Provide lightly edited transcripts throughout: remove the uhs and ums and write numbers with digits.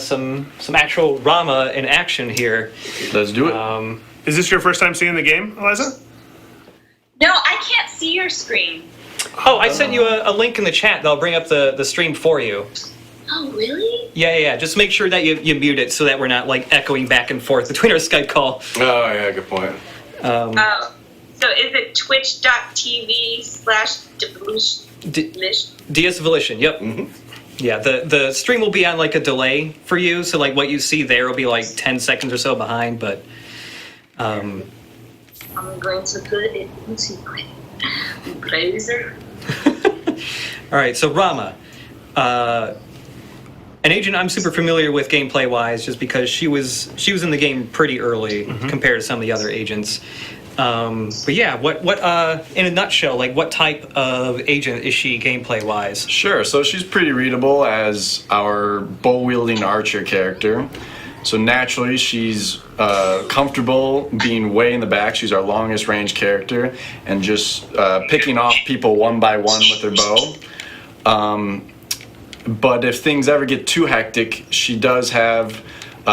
some actual Rama in action here. Let's do it. Is this your first time seeing the game, Eliza? No, I can't see your screen. Oh, I sent you a link in the chat that'll bring up the stream for you. Oh, really? Yeah. Just make sure that you mute it so that we're not like echoing back and forth between our Skype call. Oh, yeah, good point. So is it twitch.tv/Volition? DS Volition, yep. Mm-hmm. Yeah, the stream will be on like a delay for you, so like what you see there will be like 10 seconds or so behind, but I'm going to put it into my browser. All right, so Rama, an agent I'm super familiar with gameplay wise, just because she was in the game pretty early compared to some of the other agents. But yeah, what in a nutshell, like what type of agent is she gameplay wise? Sure, so she's pretty readable as our bow-wielding archer character. So naturally, she's comfortable being way in the back. She's our longest range character, and just picking off people one by one with her bow. But if things ever get too hectic, she does have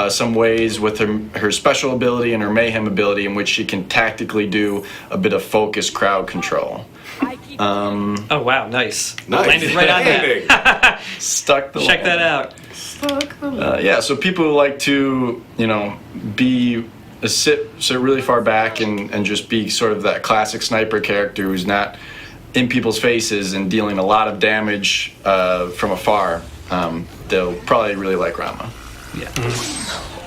some ways with her special ability and her Mayhem ability in which she can tactically do a bit of focused crowd control. Oh wow, nice. Nice. Landed right on that. Stuck the Check that out. Yeah, so people who like to, sit really far back and just be sort of that classic sniper character who's not in people's faces and dealing a lot of damage from afar, they'll probably really like Rama. Yeah.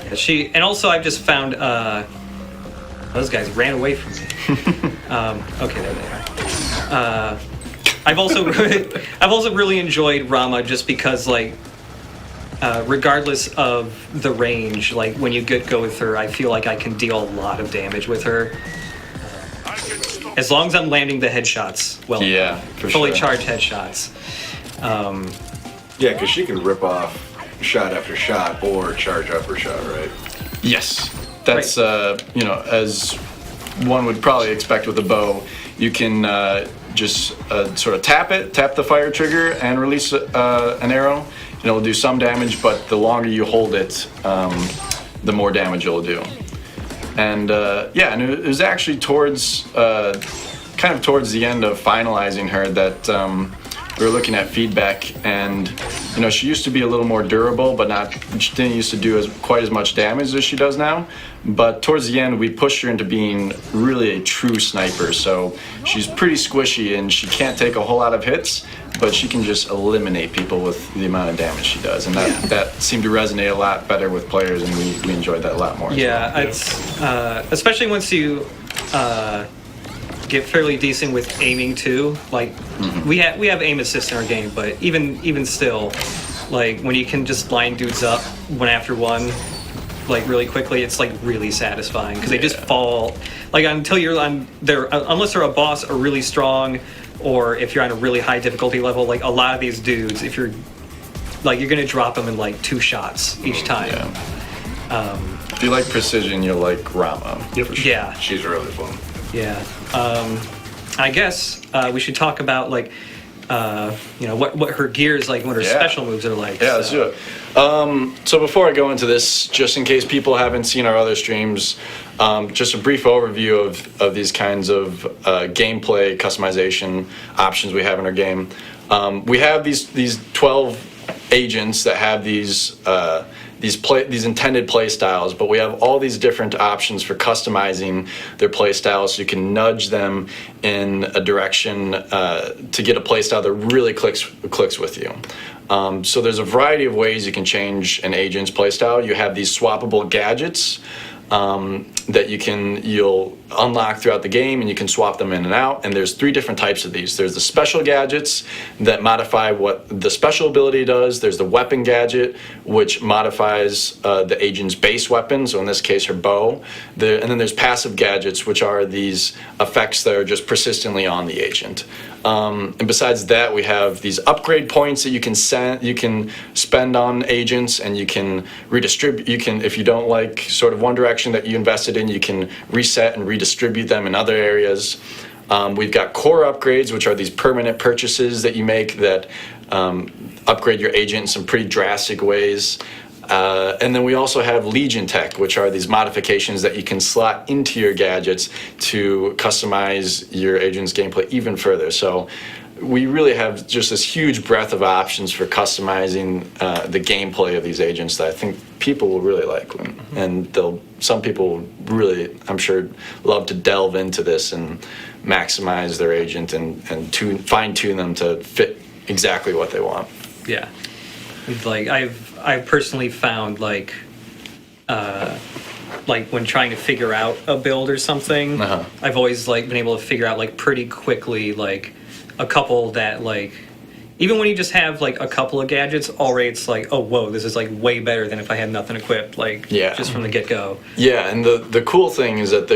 Yeah, and also I've just found those guys ran away from me. Okay, there they are. I've also really enjoyed Rama just because regardless of the range, like when you go with her, I feel like I can deal a lot of damage with her. As long as I'm landing the headshots well. Yeah, for fully sure. charged headshots. Yeah, because she can rip off shot after shot or charge up her shot, right? Yes, that's as one would probably expect with a bow. You can just sort of tap the fire trigger, and release an arrow. It'll do some damage, but the longer you hold it, the more damage it'll do. And and it was actually towards the end of finalizing her that we were looking at feedback, and she used to be a little more durable, but she didn't used to do quite as much damage as she does now. But towards the end, we pushed her into being really a true sniper. So she's pretty squishy, and she can't take a whole lot of hits, but she can just eliminate people with the amount of damage she does, and that seemed to resonate a lot better with players, and we enjoyed that a lot more. Yeah, it's especially once you get fairly decent with aiming too. Like we have aim assist in our game, but even still, like when you can just line dudes up one after one, like really quickly, it's like really satisfying because they just fall. Like until you're on there, unless they're a boss or really strong, or if you're on a really high difficulty level, like a lot of these dudes, if you're gonna drop them in like 2 shots each time. Yeah. If you like precision, you'll like Rama. Yeah. She's really fun. Yeah. I guess we should talk about what her gear is like, what her special moves are like. Yeah, let's do it. So before I go into this, just in case people haven't seen our other streams, just a brief overview of these kinds of gameplay customization options we have in our game. We have these 12 agents that have these intended play styles, but we have all these different options for customizing their play styles, so you can nudge them in a direction to get a play style that really clicks with you. So there's a variety of ways you can change an agent's play style. You have these swappable gadgets that you'll unlock throughout the game, and you can swap them in and out. And there's 3 different types of these. There's the special gadgets that modify what the special ability does. There's the weapon gadget, which modifies the agent's base weapon, so in this case her bow. And then there's passive gadgets, which are these effects that are just persistently on the agent. And besides that, we have these upgrade points that you can spend on agents, and you can redistribute. If you don't like sort of one direction that you invested in, you can reset and redistribute them in other areas. We've got core upgrades, which are these permanent purchases that you make that upgrade your agent in some pretty drastic ways. And then we also have Legion Tech, which are these modifications that you can slot into your gadgets to customize your agent's gameplay even further. So we really have just this huge breadth of options for customizing the gameplay of these agents that I think people will really like. And some people will really, I'm sure, love to delve into this and maximize their agent and fine-tune them to fit exactly what they want. Yeah. Like I've personally found like when trying to figure out a build or something, I've always like been able to figure out like pretty quickly like a couple that like even when you just have like a couple of gadgets already, it's like, oh whoa, this is like way better than if I had nothing equipped, like just from the get-go. Yeah, and the cool thing is that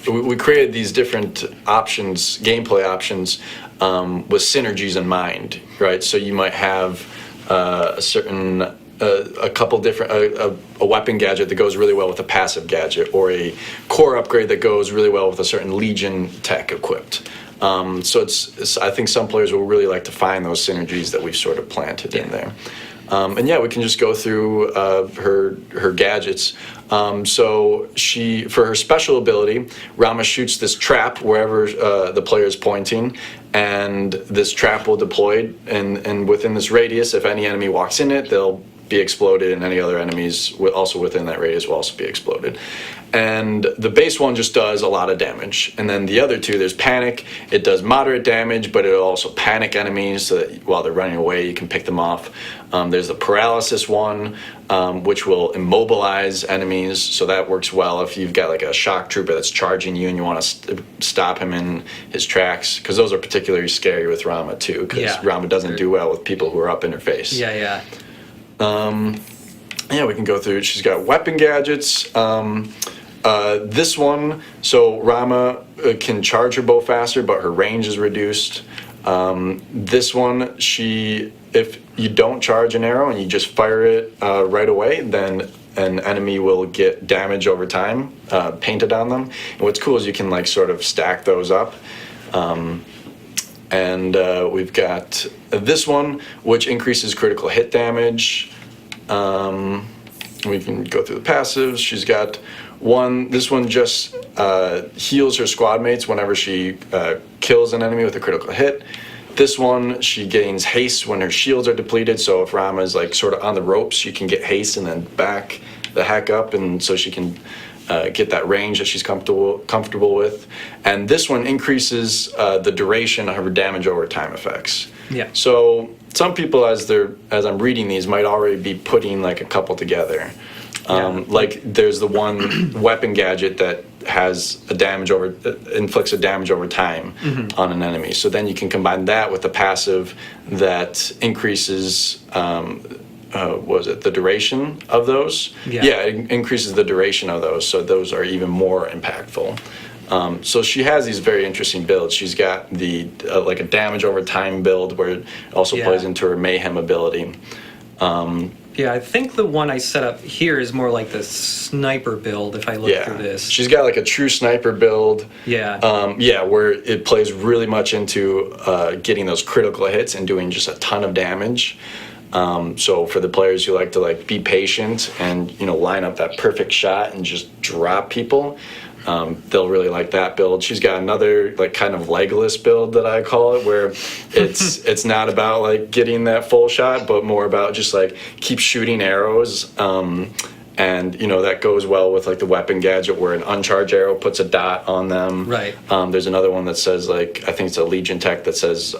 we created these different options, gameplay options, with synergies in mind, right? So you might have a couple different a weapon gadget that goes really well with a passive gadget, or a core upgrade that goes really well with a certain Legion tech equipped. So it's I think some players will really like to find those synergies that we've sort of planted in there. And yeah, we can just go through her gadgets. So for her special ability, Rama shoots this trap wherever the player is pointing, and this trap will deploy, and within this radius, if any enemy walks in it, they'll be exploded, and any other enemies also within that radius will also be exploded. And the base one just does a lot of damage. And then the other two, there's Panic. It does moderate damage, but it'll also panic enemies so that while they're running away, you can pick them off. There's the Paralysis one, which will immobilize enemies. So that works well if you've got like a shock trooper that's charging you and you want to stop him in his tracks. Because those are particularly scary with Rama too, because Rama doesn't do well with people who are up in her face. Yeah. Yeah, we can go through it. She's got weapon gadgets. This one, so Rama can charge her bow faster, but her range is reduced. This one, if you don't charge an arrow and you just fire it right away, then an enemy will get damage over time painted on them. And what's cool is you can like sort of stack those up. And we've got this one, which increases critical hit damage. We can go through the passives. She's got this one just heals her squad mates whenever she kills an enemy with a critical hit. This one, she gains haste when her shields are depleted, so if Rama is like sort of on the ropes, she can get haste and then back the heck up, and so she can get that range that she's comfortable with. And this one increases the duration of her damage over time effects. Yeah. So some people, as I'm reading these, might already be putting like a couple together. Like there's the one weapon gadget that has inflicts a damage over time on an enemy. So then you can combine that with the passive that increases the duration of those? Yeah, it increases the duration of those, so those are even more impactful. So she has these very interesting builds. She's got the like a damage over time build where it also plays into her Mayhem ability. I think the one I set up here is more like the sniper build if I look through this. She's got like a true sniper build. Yeah. Where it plays really much into getting those critical hits and doing just a ton of damage. So for the players who like to like be patient and line up that perfect shot and just drop people, they'll really like that build. She's got another like kind of Legolas build that I call it, where it's not about like getting that full shot, but more about just like keep shooting arrows. And that goes well with like the weapon gadget where an uncharged arrow puts a dot on them. Right. There's another one that says like, I think it's a Legion tech that says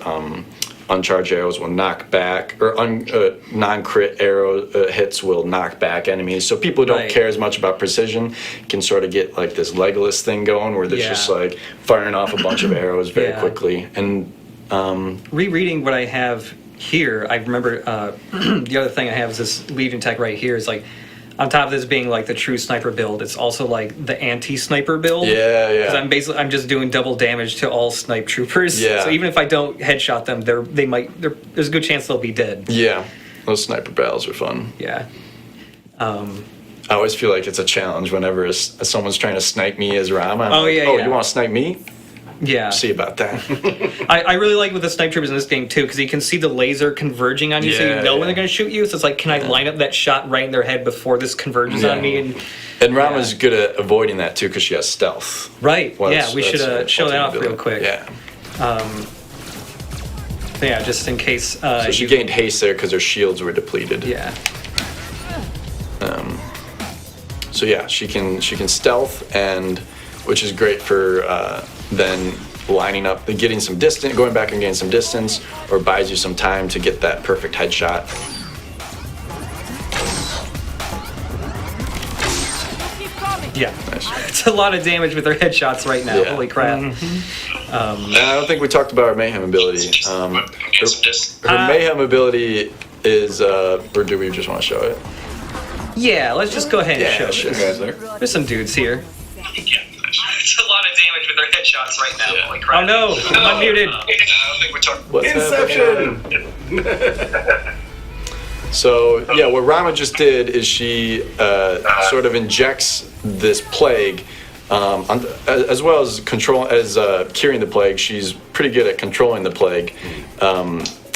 uncharged arrows will knock back, or non-crit arrow hits will knock back enemies. So people who don't care as much about precision can sort of get like this Legolas thing going where they're just like firing off a bunch of arrows very quickly. And rereading what I have here, I remember the other thing I have is this Legion tech right here is like, on top of this being like the true sniper build, it's also like the anti-sniper build. Yeah. Because I'm just doing double damage to all snipe troopers. Yeah. So even if I don't headshot them, there's a good chance they'll be dead. Yeah. Those sniper battles are fun. Yeah. I always feel like it's a challenge whenever someone's trying to snipe me as Rama. You want to snipe me? Yeah. see about that. I really like with the sniper troopers in this game too, because you can see the laser converging on you, so you know when they're going to shoot you. So it's like, can I line up that shot right in their head before this converges on me? And Rama's good at avoiding that too, because she has stealth. Right. Well, yeah, we that's her should show that off ultimate real quick. ability. Yeah, just in case. So she gained haste there because her shields were depleted. Yeah. So yeah, she can stealth, and which is great for then lining up, getting some distance, going back and getting some distance, or buys you some time to get that perfect headshot. Yeah. Nice. It's a lot of damage with their headshots right now. Yeah. Holy crap. And I don't think we talked about her Mayhem ability. Her Mayhem ability is, or do we just want to show it? Yeah, let's just go ahead and show sure. it. You guys there? There's some dudes here. It's a lot of damage with their headshots right now. Yeah. Holy crap. Oh no, I'm unmuted. I don't think we're talking. What's Inception! So yeah, what Rama just did is she sort of injects this plague, as well as curing the plague. She's pretty good at controlling the plague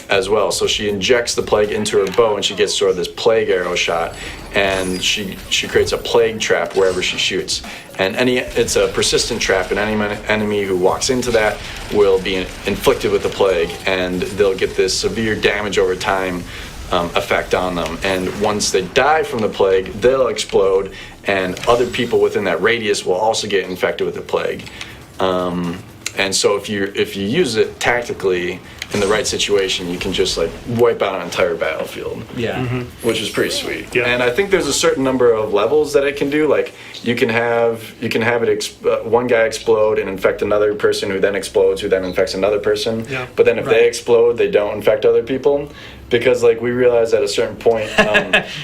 as well. So she injects the plague into her bow, and she gets sort of this plague arrow shot, and she creates a plague trap wherever she shoots. And it's a persistent trap, and any enemy who walks into that will be inflicted with the plague, and they'll get this severe damage over time effect on them. And once they die from the plague, they'll explode, and other people within that radius will also get infected with the plague. And so if you use it tactically in the right situation, you can just like wipe out an entire battlefield. Yeah. Which is pretty sweet. Yeah. And I think there's a certain number of levels that it can do. Like you can have it one guy explode and infect another person, who then explodes, who then infects another person. Yeah. But then if they explode, they don't infect other people, because like we realized at a certain point,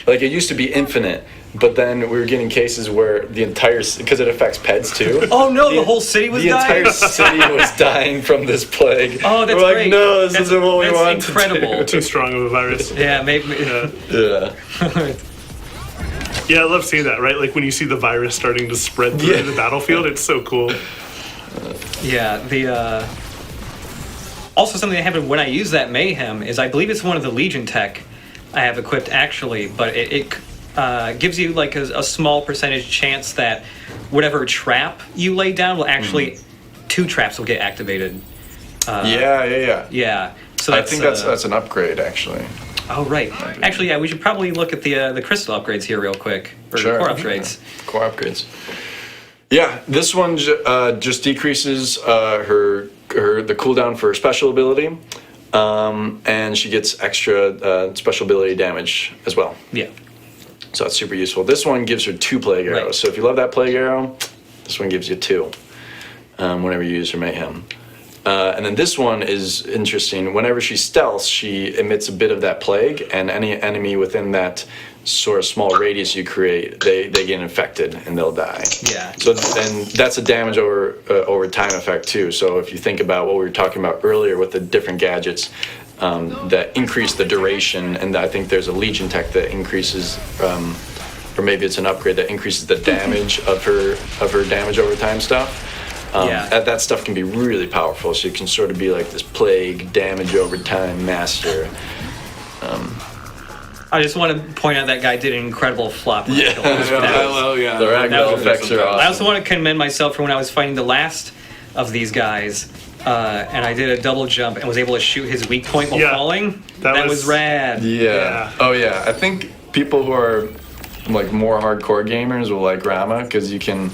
like it used to be infinite. But then we were getting cases where the entire, because it affects pets too. Oh no, the whole city was dying? The entire city was dying from this plague. Oh, that's we're like, great. no, this isn't what we want incredible. to do. Too strong of a virus. Yeah, maybe. Yeah. Yeah. Yeah, I love seeing that, right? Like when you see the virus starting to spread through the battlefield, it's so cool. Yeah, also something that happened when I used that Mayhem is I believe it's one of the Legion tech I have equipped actually, but it gives you like a small percentage chance that whatever trap you lay down will actually, 2 traps will get activated. Yeah. Yeah. So I think that's an upgrade actually. Oh right. Actually, yeah, we should probably look at the crystal upgrades here real quick, or the core upgrades. Yeah. Core upgrades. Yeah, this one just decreases the cooldown for her special ability, and she gets extra special ability damage as well. Yeah. So that's super useful. This one gives her 2 plague arrows. Right. So if you love that plague arrow, this one gives you 2 whenever you use her Mayhem. And then this one is interesting. Whenever she stealths, she emits a bit of that plague, and any enemy within that sort of small radius you create, they get infected and they'll die. Yeah. So and that's a damage over time effect too. So if you think about what we were talking about earlier with the different gadgets that increase the duration, and I think there's a Legion tech that increases, or maybe it's an upgrade that increases the damage of her damage over time stuff. That stuff can be really powerful, so you can sort of be like this plague damage over time master. I just want to point out that guy did an incredible flop. Yeah. The ragdoll effects are awesome. I also want to commend myself for when I was fighting the last of these guys, and I did a double jump and was able to shoot his weak point while falling. That was rad. Yeah. Oh yeah. I think people who are like more hardcore gamers will like Rama, because you can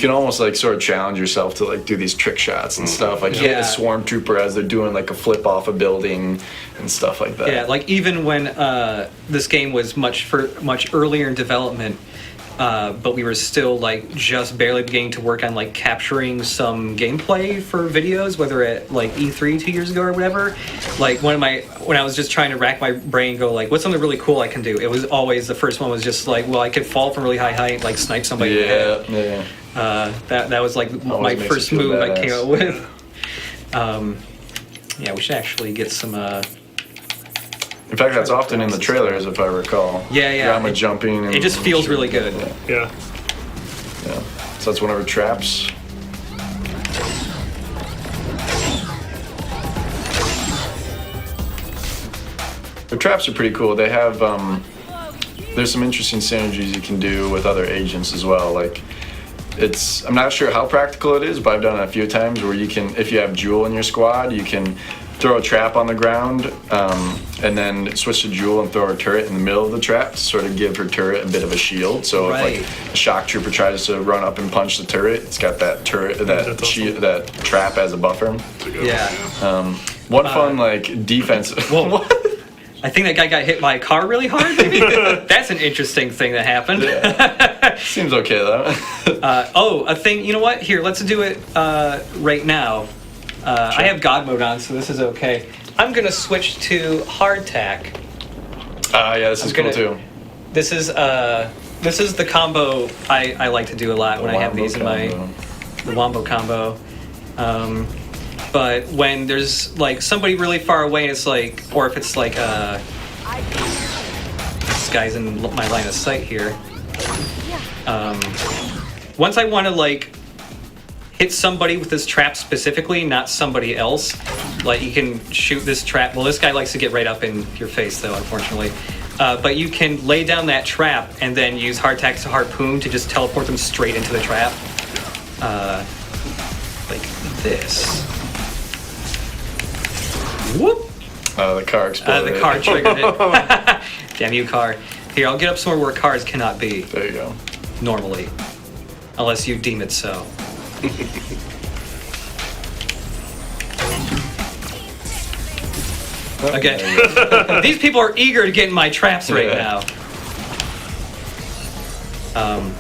almost like sort of challenge yourself to like do these trick shots and stuff, like hit a swarm trooper as they're doing like a flip off a building and stuff like that. Yeah, like even when this game was much earlier in development, but we were still like just barely beginning to work on like capturing some gameplay for videos, whether at like E3 2 years ago or whatever. Like when I was just trying to rack my brain, go like, what's something really cool I can do? It was always the first one was just like, well, I could fall from really high height, like snipe somebody. Yeah. That was like my first move I came up with. Yeah, we should actually get some. In fact, that's often in the trailers, if I recall. Yeah. Rama jumping. And it just feels really good. Yeah. So that's one of her traps. The traps are pretty cool. They have there's some interesting synergies you can do with other agents as well. Like I'm not sure how practical it is, but I've done it a few times where you can, if you have Jewel in your squad, you can throw a trap on the ground and then switch to Jewel and throw her turret in the middle of the trap to sort of give her turret a bit of a shield. So Right. if like a shock trooper tries to run up and punch the turret, it's got that turret, that shield, that trap as a buffer. Yeah. One fun like defense. Well, I think that guy got hit by a car really hard. Maybe? That's an interesting thing that happened. Seems okay though. A thing. You know what? Here, let's do it right now. I have God mode on, so this is okay. I'm gonna switch to hardtack. Yeah, this is cool too. This is the combo I like to do a lot when I have these in the wombo combo. But when there's like somebody really far away, and it's like, or if it's like this guy's in my line of sight here. Once I want to like hit somebody with this trap specifically, not somebody else, like you can shoot this trap. Well, this guy likes to get right up in your face though, unfortunately. But you can lay down that trap and then use hardtack to harpoon to just teleport them straight into the trap. Like this. Whoop! The car exploded. The car triggered it. Damn you, car. Here, I'll get up somewhere where cars cannot be. There you go. Normally. Unless you deem it so. Okay. These people are eager to get in my traps right now.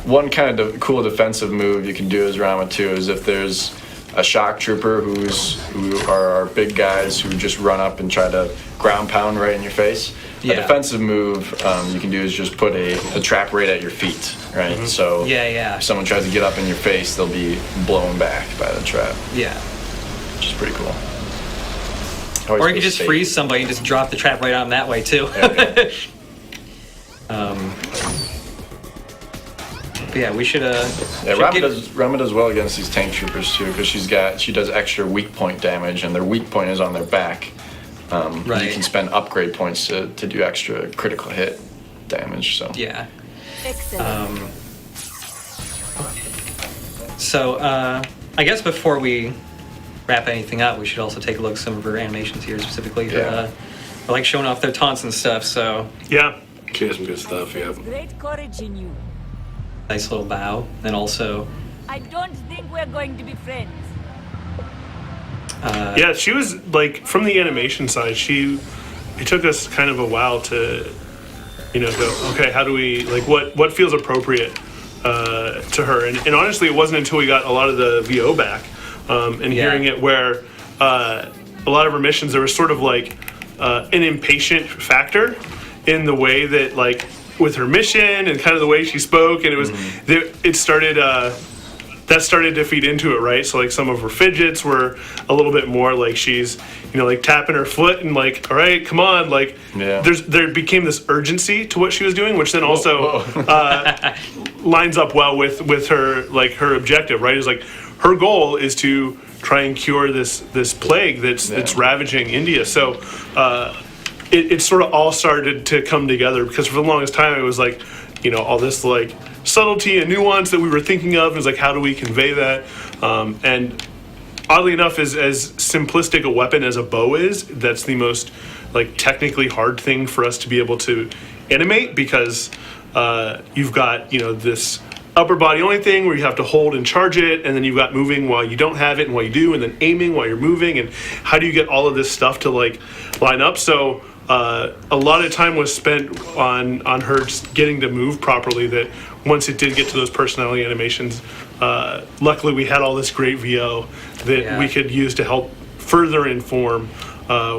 One kind of cool defensive move you can do as Rama too is if there's a shock trooper who are our big guys who just run up and try to ground pound right in your face. Yeah. A defensive move you can do is just put a trap right at your feet, right? Mm-hmm. So Yeah. if someone tries to get up in your face, they'll be blown back by the trap, Yeah. which is pretty cool. Or you could just freeze somebody and just drop the trap right on them that way too. But yeah, we should. Rama does well against these tank troopers too because she does extra weak point damage, and their weak point is on their back. Right. You can spend upgrade points to do extra critical hit damage. So Yeah. Excellent. So I guess before we wrap anything up, we should also take a look at some of her animations here, specifically for like showing off their taunts and stuff. So Yeah. She has some good stuff, yeah. Great courage in you. nice little bow, and also. I don't think we're going to be friends. Yeah, she was like from the animation side. It took us kind of a while to, go. Okay, how do we like what feels appropriate to her? And honestly, it wasn't until we got a lot of the VO back and hearing it where a lot of her missions there was sort of like an impatient factor in the way that like with her mission and kind of the way she spoke, and it was it started. That started to feed into it, right? So like some of her fidgets were a little bit more like she's, like tapping her foot and like, all right, come on, like there became this urgency to what she was doing, which then also lines up well with her like her objective, right? Is like her goal is to try and cure this plague that's ravaging India. So it sort of all started to come together because for the longest time it was like, all this like subtlety and nuance that we were thinking of is like how do we convey that and oddly enough as simplistic a weapon as a bow is, that's the most like technically hard thing for us to be able to animate because you've got this upper body only thing where you have to hold and charge it, and then you've got moving while you don't have it and while you do, and then aiming while you're moving, and how do you get all of this stuff to like line up? So a lot of time was spent on her just getting to move properly, that once it did get to those personality animations, luckily we had all this great VO that we could use to help further inform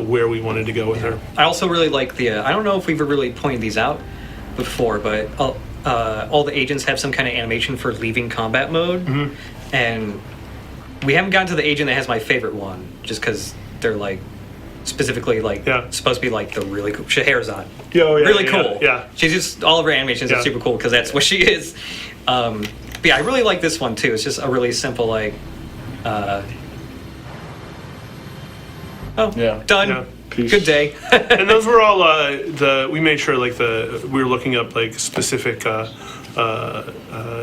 where we wanted to go with her. I also really like the, I don't know if we've ever really pointed these out before, but all the agents have some kind of animation for leaving combat mode, and we haven't gotten to the agent that has my favorite one, just because they're like, specifically like supposed to be like the really cool Scheherazade. Really cool. Yeah. She's just, all of her animations are super cool because that's what she is. But yeah, I really like this one too. It's just a really simple like done. Good day. And those were all we made sure we were looking up like specific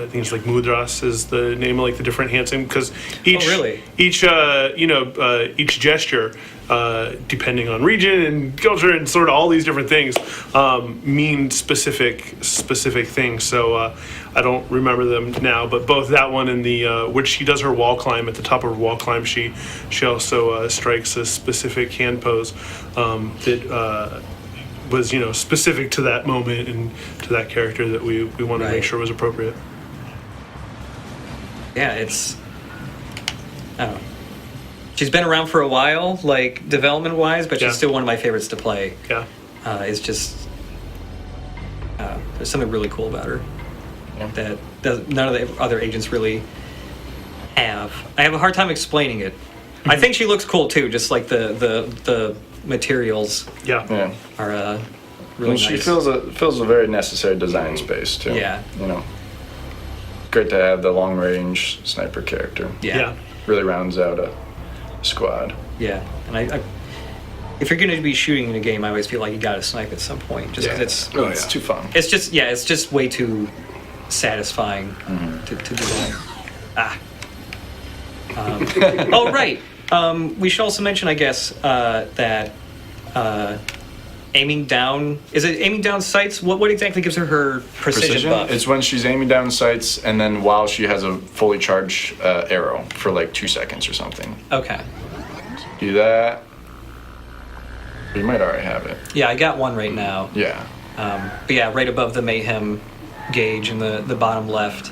things like mudras is the name of like the different hand signs because each each gesture depending on region and culture and sort of all these different things mean specific things. So I don't remember them now, but both that one and the which she does her wall climb at the top of her wall climb, she also strikes a specific hand pose that was specific to that moment and to that character that we wanted to make sure was appropriate. Yeah, it's I don't know. She's been around for a while, like development wise, but she's still one of my favorites to play. Yeah, it's just there's something really cool about her that none of the other agents really have. I have a hard time explaining it. I think she looks cool too, just like the materials. Yeah. Are really nice. She fills a very necessary design space too. Yeah. Great to have the long range sniper character. Yeah. Really rounds out a squad. Yeah, and I if you're going to be shooting in a game, I always feel like you got to snipe at some point, just because it's too fun. It's just way too satisfying to do that. Oh right. We should also mention, I guess, that aiming down sights. What exactly gives her precision buff? It's when she's aiming down sights, and then while she has a fully charged arrow for like 2 seconds or something. Okay. Do that. You might already have it. Yeah, I got one right now. Yeah. But yeah, right above the Mayhem gauge in the bottom left.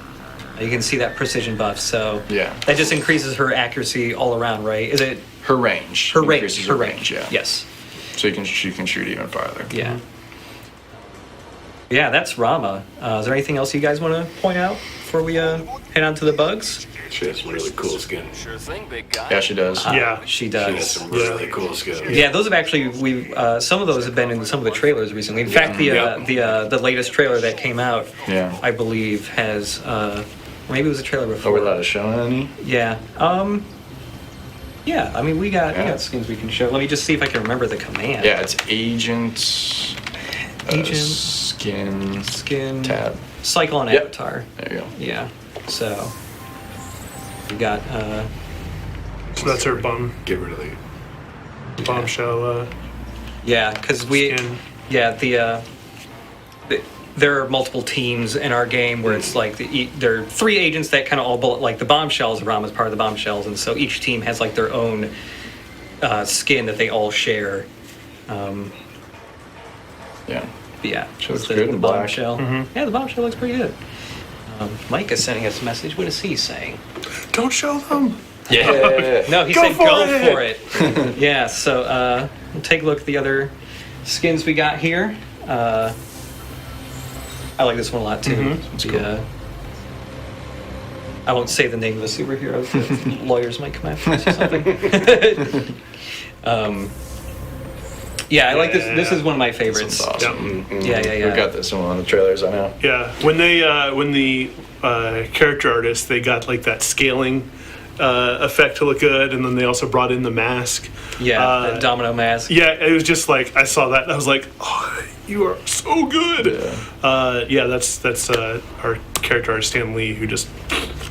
You can see that precision buff, so that just increases her accuracy all around, right? Is it her range? Her range. Yeah. Yes. So she can shoot even farther. Yeah. Yeah, that's Rama. Is there anything else you guys want to point out before we head on to the bugs? She has some really cool skin. Sure thing, big guy. Yeah, she does. She does. She has some really cool skin. Yeah, those have actually some of those have been in some of the trailers recently. In fact, the latest trailer that came out, I believe, has maybe it was a trailer before. Are we allowed to show any? Yeah. Yeah, I mean, we got skins we can show. Let me just see if I can remember the command. Yeah, it's agent, skin, tab. Cycle on avatar. There you go. Yeah, so we got... so that's her bomb. Get rid of the... bombshell. Yeah, because we... Skin. Yeah, there are multiple teams in our game where it's like there are 3 agents that kind of all like the bombshells. Rama's part of the bombshells, and so each team has like their own skin that they all share. Yeah, she looks the, good the in black. bombshell. Yeah, the bombshell looks pretty good. Mike is sending us a message. What is he saying? Don't show them. Yeah. No, he said go for it. Yeah, so we'll take a look at the other skins we got here. I like this one a lot too. Cool. I won't say the name of the superhero. The lawyers might come after us or something. Yeah, I like this. This is one of my favorites. This one's awesome. Yeah. We got this in one of the trailers I know. Yeah, when the character artists, they got like that scaling effect to look good, and then they also brought in the mask. Yeah, the domino mask. Yeah, it was just like I saw that and I was like, oh, you are so good. Yeah, that's our character artist Stan Lee who just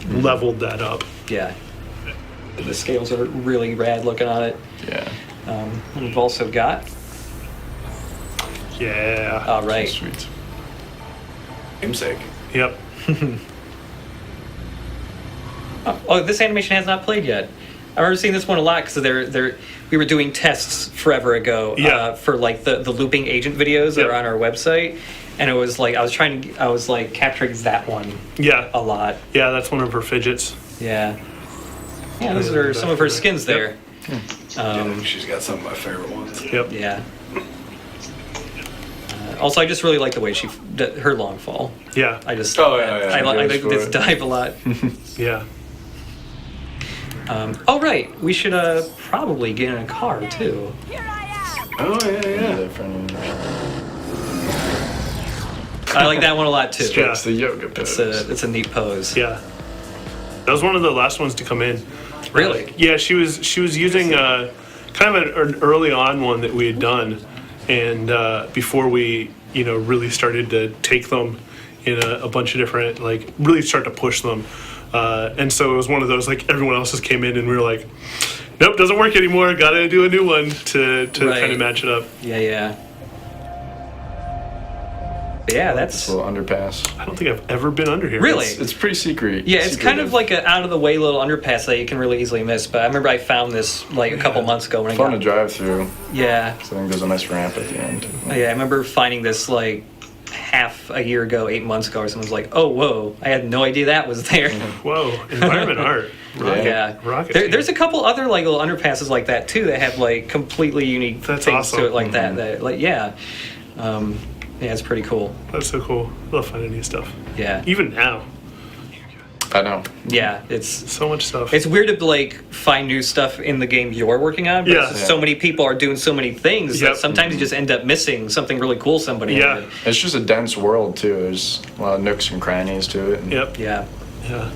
leveled that up. Yeah, the scales are really rad looking on it. Yeah. And we've also got. Yeah. All right. Sweet. Namesake. Yep. Oh, this animation has not played yet. I remember seeing this one a lot because we were doing tests forever ago for like the looping agent videos that are on our website, and it was like I was capturing that one a lot. Yeah, that's one of her fidgets. Yeah, those are some of her skins there. She's got some of my favorite ones. Yep. Yeah. Also, I just really like the way her long fall. Yeah. I just I like this dive a lot. Yeah. Oh right, we should probably get in a car too. Here I am. Oh yeah. I like that one a lot too. It's the yoga pose. It's a neat pose. Yeah. That was one of the last ones to come in. Really? Yeah, she was using kind of an early on one that we had done, and before we, really started to take them in a bunch of different, like, really start to push them. And so it was one of those, like, everyone else just came in and we were like, nope, doesn't work anymore. Got to do a new one to kind of match it up. Yeah. Yeah, that's This little underpass. I don't think I've ever been under here. Really? It's pretty secret. yeah. It's kind of like an out of the way little underpass that you can really easily miss. But I remember I found this like a couple months ago when I fun to got. drive through. Yeah, So I think there's a nice ramp at the end. yeah. I remember finding this like half a year ago, 8 months ago, or someone was like, "Oh, whoa! I had no idea that was there." Whoa, environment art. Rocket, Yeah, rocket there's a couple other like little underpasses like that too that have like completely unique That's things awesome. to it like that. That like yeah, yeah, it's pretty cool. That's so cool. Love finding new stuff. Yeah, Even now, I know. yeah, it's so much stuff. It's weird to like find new stuff in the game you're working on, but Yeah. it's just so many people are doing so many things Yep. that sometimes you just end up missing something really cool somebody Yeah. did. It's just a dense world too. There's a lot of nooks and crannies to it. And Yep. Yeah. Yeah.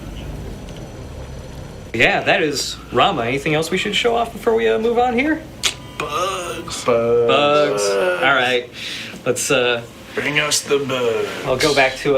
Yeah, that is Rama. Anything else we should show off before we move on here? Bugs. Bugs. All right. Let's Bring us the bug. I'll go back to